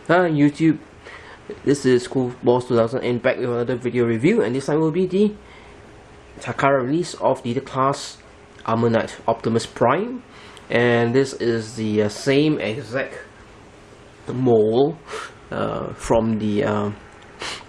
Hi YouTube, this is Cool Boss 2000 and back with another video review, and this time will be the Takara release of the class Armor Knight Optimus Prime, and this is the same exact mold from the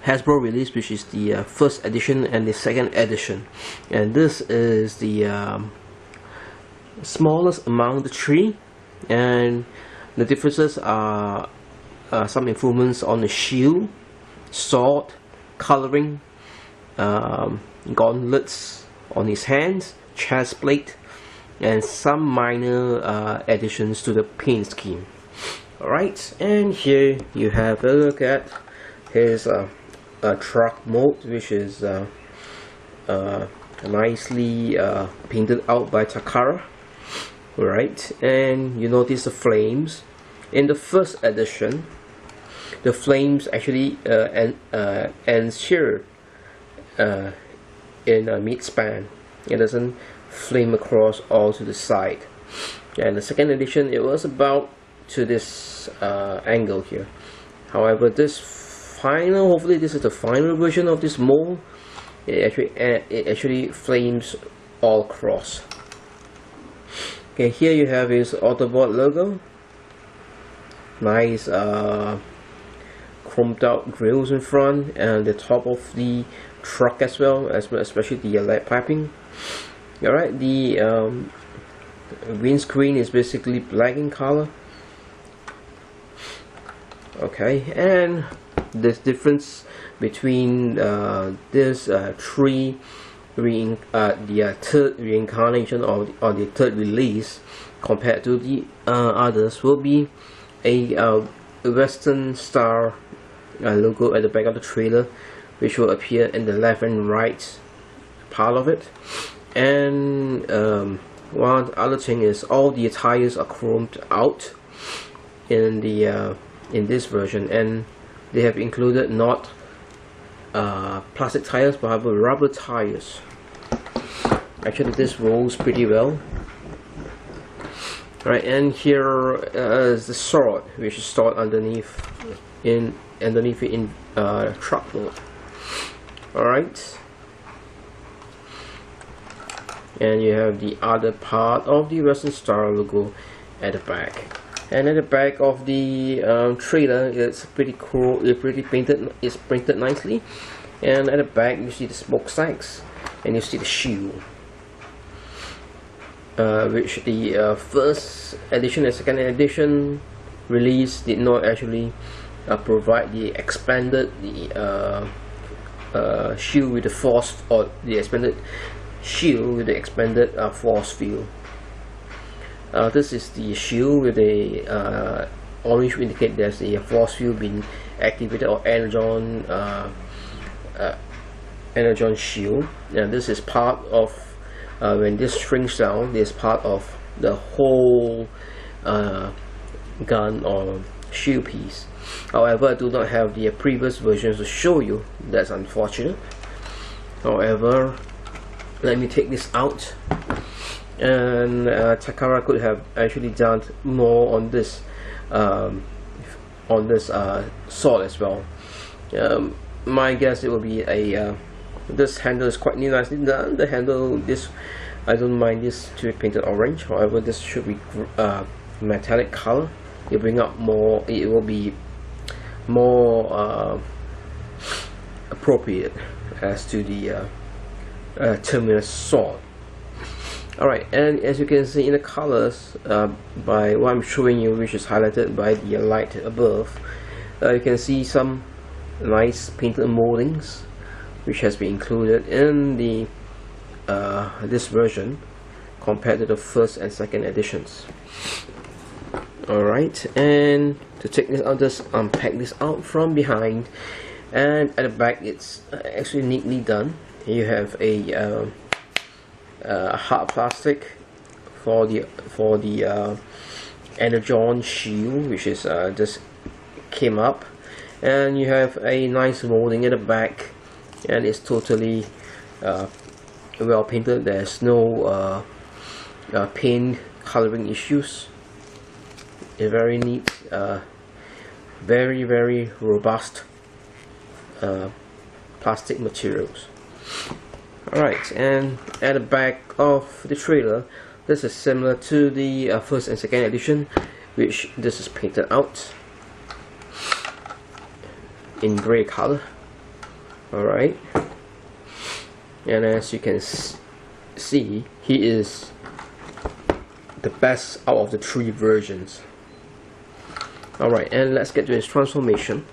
Hasbro release, which is the first edition and the second edition, and this is the smallest among the three, and the differences are some improvements on the shield, sword, coloring, gauntlets on his hands, chest plate, and some minor additions to the paint scheme. Alright, and here you have a look at his truck mode, which is nicely painted out by Takara. Alright, and you notice the flames. In the first edition, the flames actually ensure in a mid-span. It doesn't flame across all to the side. And the second edition, it was about to this angle here. However, this final, hopefully this is the final version of this mold, it actually flames all across. Okay, here you have his Autobot logo. Nice chromed out grills in front and the top of the truck as well, especially the lead piping. Alright, the windscreen is basically black in color. Okay, and this difference between this third reincarnation or the third release compared to the others will be a Western Star logo at the back of the trailer, which will appear in the left and right part of it. And one other thing is all the tires are chromed out in the in this version, and they have included not plastic tires but rubber tires. Actually, this rolls pretty well. Right, and here is the sword, which is stored underneath it in truck mode. Alright, and you have the other part of the Western Star logo at the back. And at the back of the trailer, it's pretty cool. It's pretty painted. It's printed nicely. And at the back, you see the smokestacks, and you see the shield. Which the first edition and second edition release did not actually provide the expanded shield with the force, or the expanded shield with the expanded force field. This is the shield with the orange to indicate there's a force field being activated, or energon shield. And this is part of when this shrinks down, this is part of the whole gun or shield piece. However, I do not have the previous versions to show you. That's unfortunate. However, let me take this out. And Takara could have actually done more on this sword as well. My guess it will be a this handle is quite nicely done. The handle, this, I don't mind this to be painted orange. However, this should be metallic color. It bring up more. It will be more appropriate as to the Terminus sword. Alright, and as you can see in the colors, by what I'm showing you, which is highlighted by the light above, you can see some nice painted moldings which has been included in the this version compared to the first and second editions. Alright, and to take this out, just unpack this out from behind, and at the back it's actually neatly done. You have a hard plastic for the energon shield, which is just came up, and you have a nice molding at the back, and it's totally well painted. There's no paint coloring issues. A very neat very robust plastic materials. Alright, and at the back of the trailer, this is similar to the first and second edition, which this is painted out in grey color. Alright, and as you can see, he is the best out of the 3 versions. Alright, and let's get to his transformation.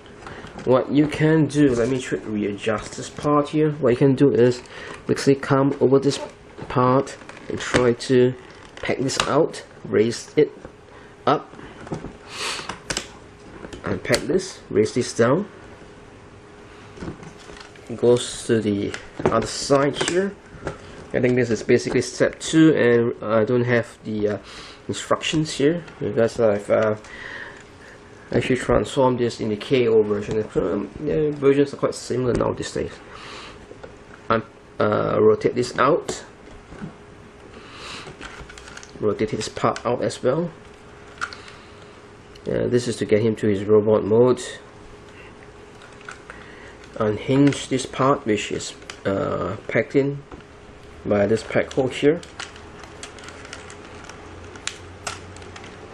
What you can do, let me readjust this part here. What you can do is basically come over this part and try to pack this out, raise it up, and pack this, raise this down. It goes to the other side here. I think this is basically step 2, and I don't have the instructions here because I've actually transformed this in the KO version. The versions are quite similar now these days. Rotate this out, rotate this part out as well. This is to get him to his robot mode. Unhinge this part, which is packed in by this pack hole here,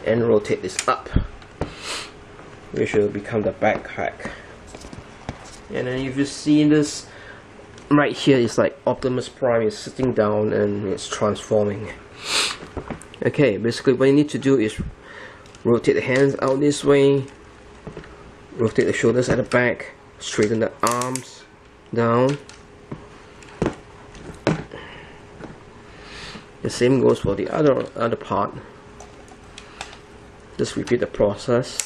and rotate this up, which will become the backpack. And then if you see this right here, it's like Optimus Prime is sitting down and it's transforming. Okay, basically what you need to do is rotate the hands out this way, rotate the shoulders at the back, straighten the arms down. The same goes for the other part. Just repeat the process.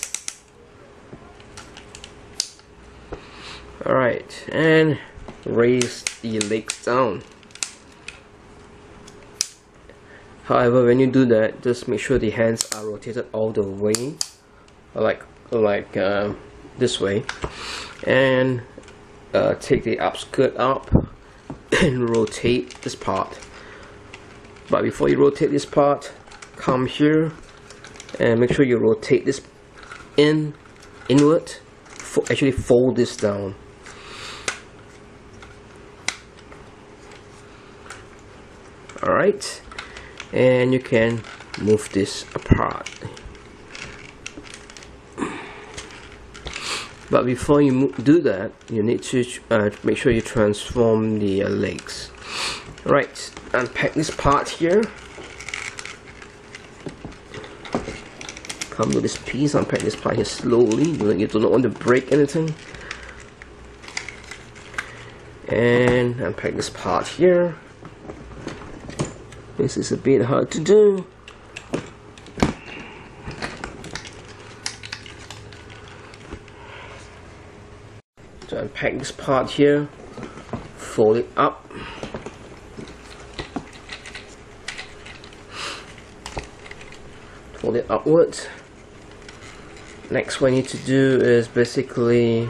Alright, and raise the legs down. However, when you do that, just make sure the hands are rotated all the way, like this way, and take the upskirt up and rotate this part. But before you rotate this part, come here and make sure you rotate this inward. Actually fold this down. Alright, and you can move this apart. But before you do that, you need to make sure you transform the legs. Alright, unpack this part here. Come to this piece, unpack this part here slowly. You do not want to break anything. And unpack this part here. This is a bit hard to do. So unpack this part here, fold it up, fold it upwards. Next, what you need to do is basically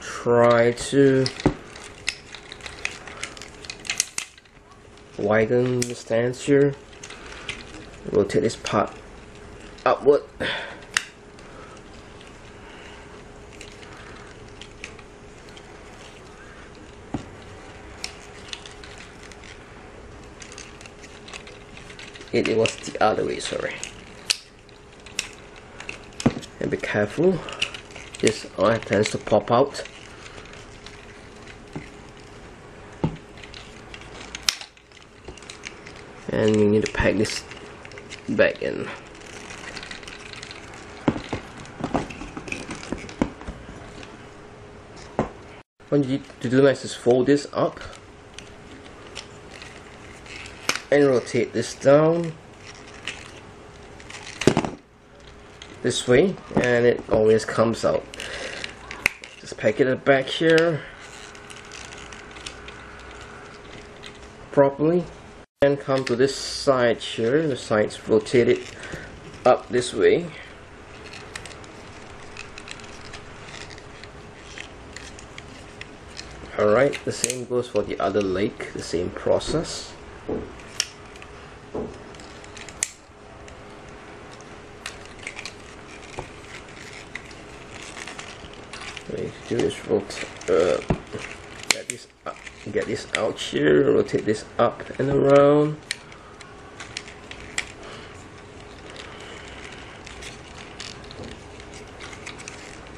try to widen the stance here. Rotate this part upward. It was the other way, sorry. And be careful, this eye tends to pop out. And you need to pack this back in. What you need to do next is fold this up and rotate this down this way, and it always comes out. Just pack it back here properly. And come to this side here, the sides rotated up this way. Alright, the same goes for the other leg, the same process. What you do is rotate, get this out here, rotate this up and around.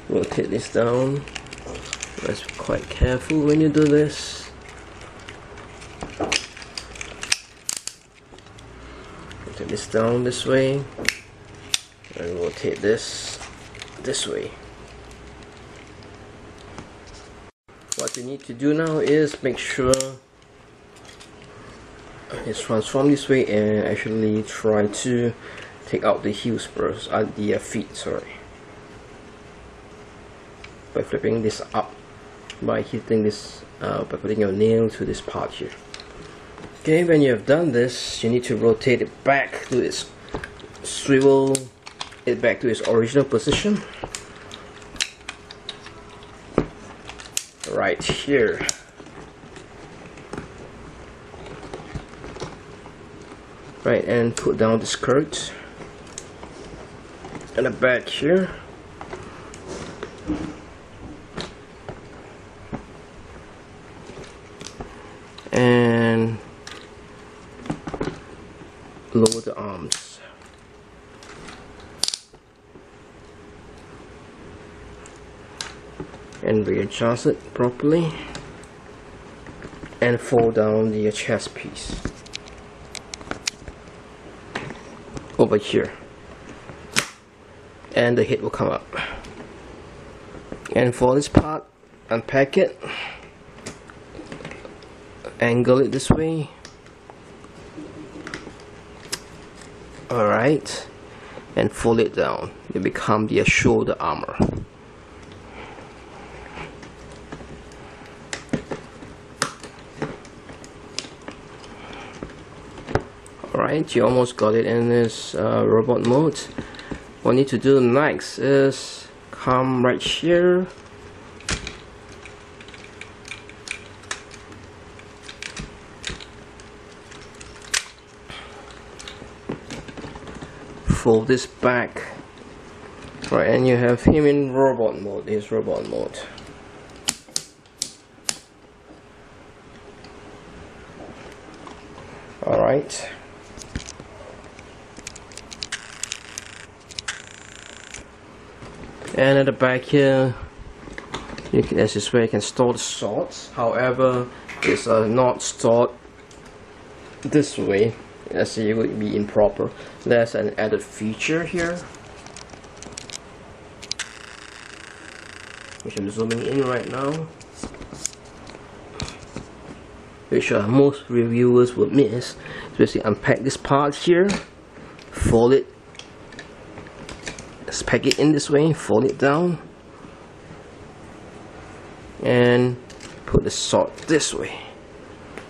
Rotate this down. Let's be quite careful when you do this. Rotate this down this way, and rotate this way. What you need to do now is make sure it's transformed this way, and actually try to take out the heel spurs at the feet, sorry, by flipping this up, by hitting this, by putting your nail to this part here. Okay, when you have done this, you need to rotate it back to its, swivel it back to its original position, right here. Right, and put down the skirt and the back here. And lower the arms. And readjust it properly. And fold down the chest piece over here. And the head will come up. And for this part, unpack it. Angle it this way. Alright, and fold it down. It becomes the shoulder armor. Alright, you almost got it in this robot mode. What you need to do next is come right here. Fold this back, right, and you have him in robot mode. His robot mode. All right. And at the back here, you can, as this way, you can store the swords. However, it's not stored this way. As it would be improper. There's an added feature here, which I'm zooming in right now, which most reviewers would miss. Especially unpack this part here, fold it, let's pack it in this way, fold it down, and put the sword this way.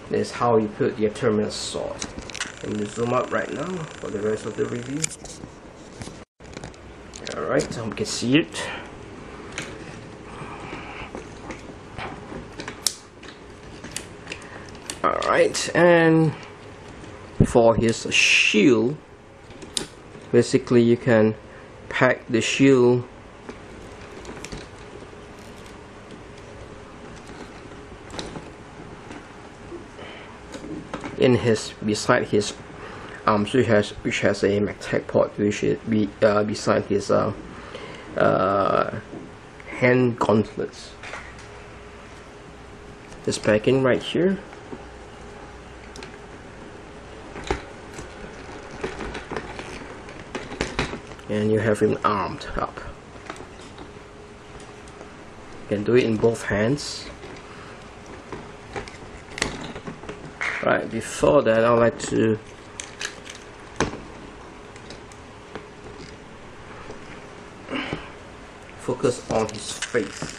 This is how you put your terminal sword. I'm going to zoom up right now for the rest of the review. Alright, so we can see it. Alright, and for his shield, basically you can pack the shield in his, beside his arms, which has a magtech port, which is beside his hand gauntlets. This packing right here. And you have him armed up. You can do it in both hands. Right, before that, I'd like to focus on his face.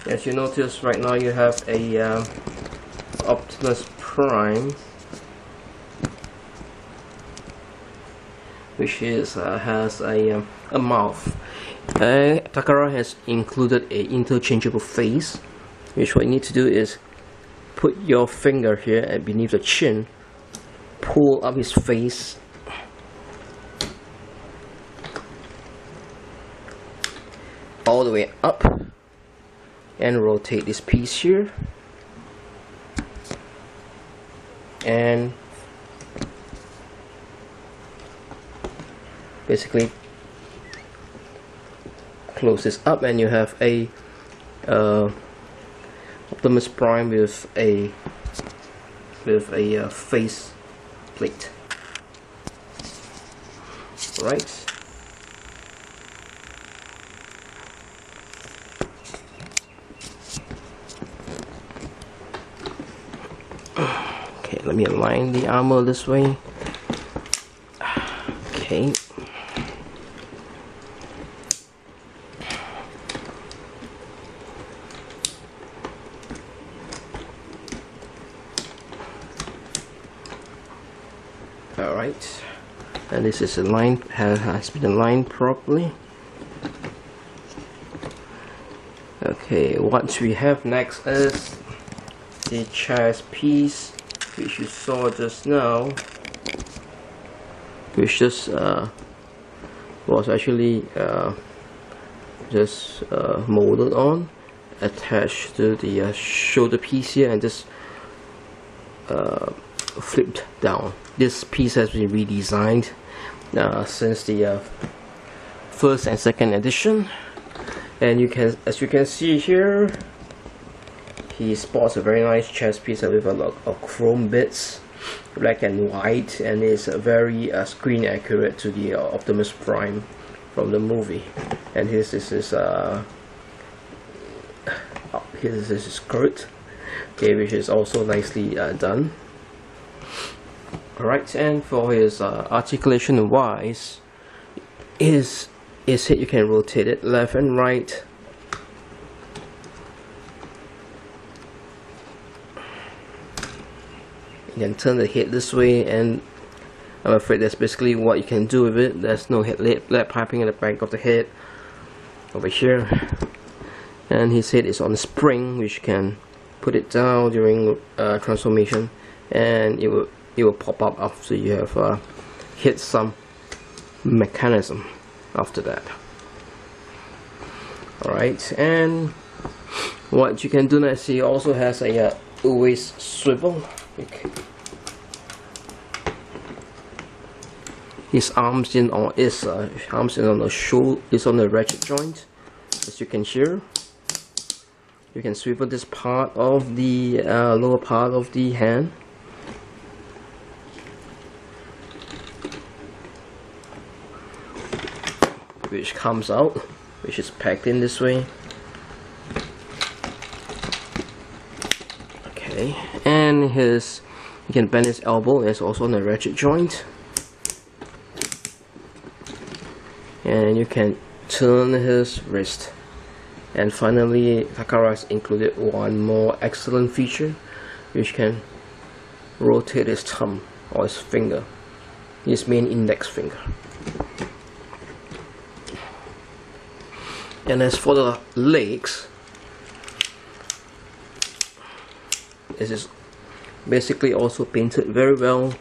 As you notice right now, you have a Optimus Prime, which is has a mouth. Takara has included a interchangeable face, which what you need to do is put your finger here and beneath the chin, pull up his face, all the way up and rotate this piece here, and basically close this up, and you have a Optimus Prime with a face plate. Right. Okay, let me align the armor this way. Okay. Alright, and this is aligned, has been aligned properly. Okay, what we have next is the chest piece, which you saw just now, which just was actually just molded on, attached to the shoulder piece here, and just flipped down. This piece has been redesigned since the first and second edition, and as you can see here, he sports a very nice chest piece with a lot of chrome bits, black and white, and is very screen accurate to the Optimus Prime from the movie. And here's his skirt, okay, which is also nicely done. Alright, and for his articulation wise, his head, you can rotate it left and right. You can turn the head this way, and I'm afraid that's basically what you can do with it. There's no lead piping in the back of the head over here, and his head is on a spring, which can put it down during transformation, and it will pop up after you have hit some mechanism after that. Alright, and what you can do next, he also has a waist swivel. Okay. His arms in on the shoulder, is on the ratchet joint, as you can hear. You can swivel this part of the lower part of the hand. Which comes out, which is packed in this way. Okay, and you can bend his elbow, it's also on the ratchet joint. And you can turn his wrist. And finally, Takara has included one more excellent feature, which can rotate his thumb or his finger, his main index finger. And as for the legs, this is basically also painted very well.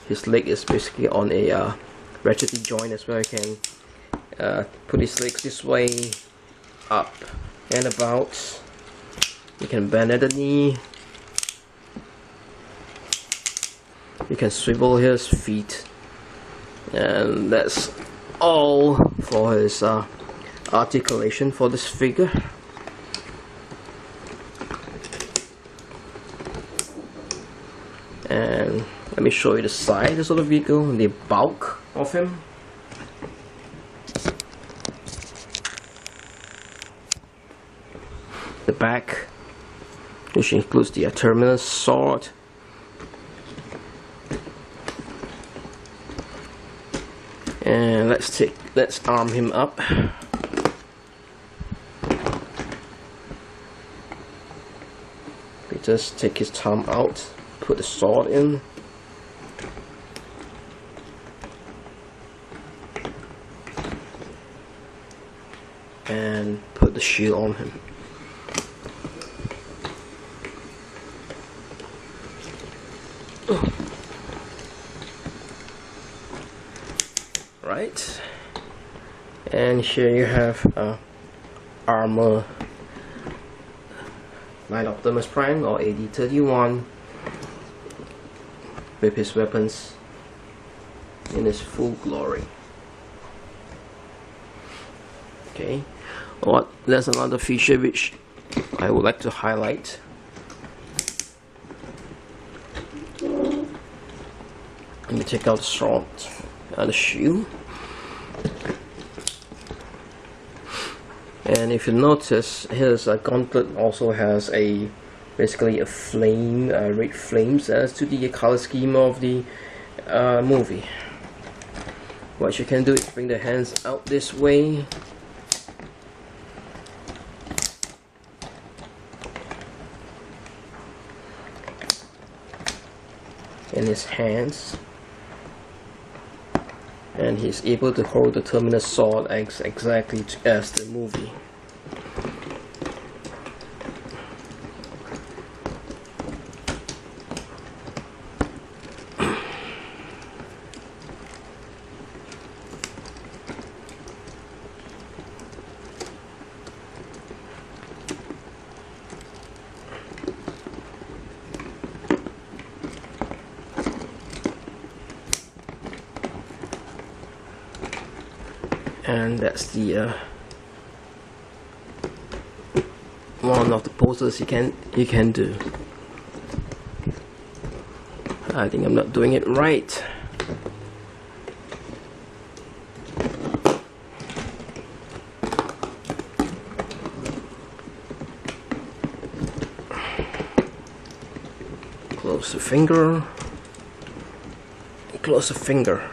His leg is basically on a ratchety joint as well. You can put his legs this way, up and about. You can bend at the knee. You can swivel his feet, and that's all for his articulation for this figure. And let me show you the size of the vehicle, the bulk of him. The back, which includes the terminus sword, and let's arm him up. We just take his thumb out, put the sword in, and put the shield on him. Right, and here you have armor Knight Optimus Prime, or AD31, with his weapons in his full glory. Okay, there's another feature which I would like to highlight. Let me take out the sword and the shield. And if you notice, his gauntlet also has basically a flame, red flames, as to the color scheme of the movie. What you can do is bring the hands out this way, in his hands, and he's able to hold the terminus sword exactly as the movie. And that's the one of the poses you can do. I think I'm not doing it right. Close the finger. Close the finger,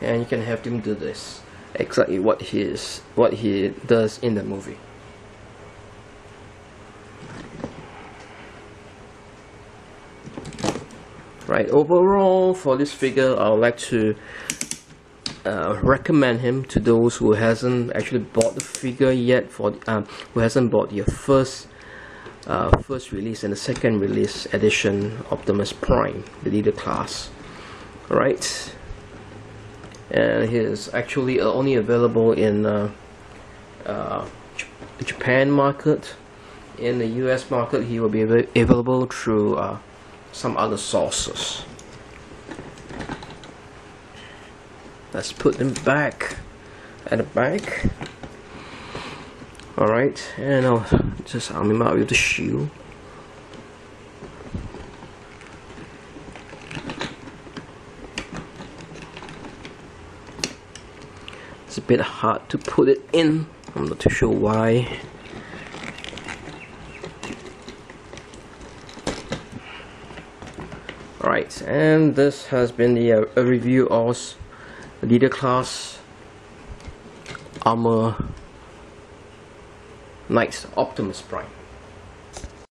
and you can have him do this. Exactly what he does in the movie. Right, overall for this figure, I would like to recommend him to those who hasn't actually bought the figure yet, who hasn't bought the first release and the second release edition Optimus Prime, the leader class. Right. And he is actually only available in the Japan market. In the US market, he will be available through some other sources. Let's put them back at the back. Alright, and I'll just arm him out with the shield. It's a bit hard to put it in, I'm not too sure why. Alright, and this has been the a review of Leader Class Armor Knight Optimus Prime.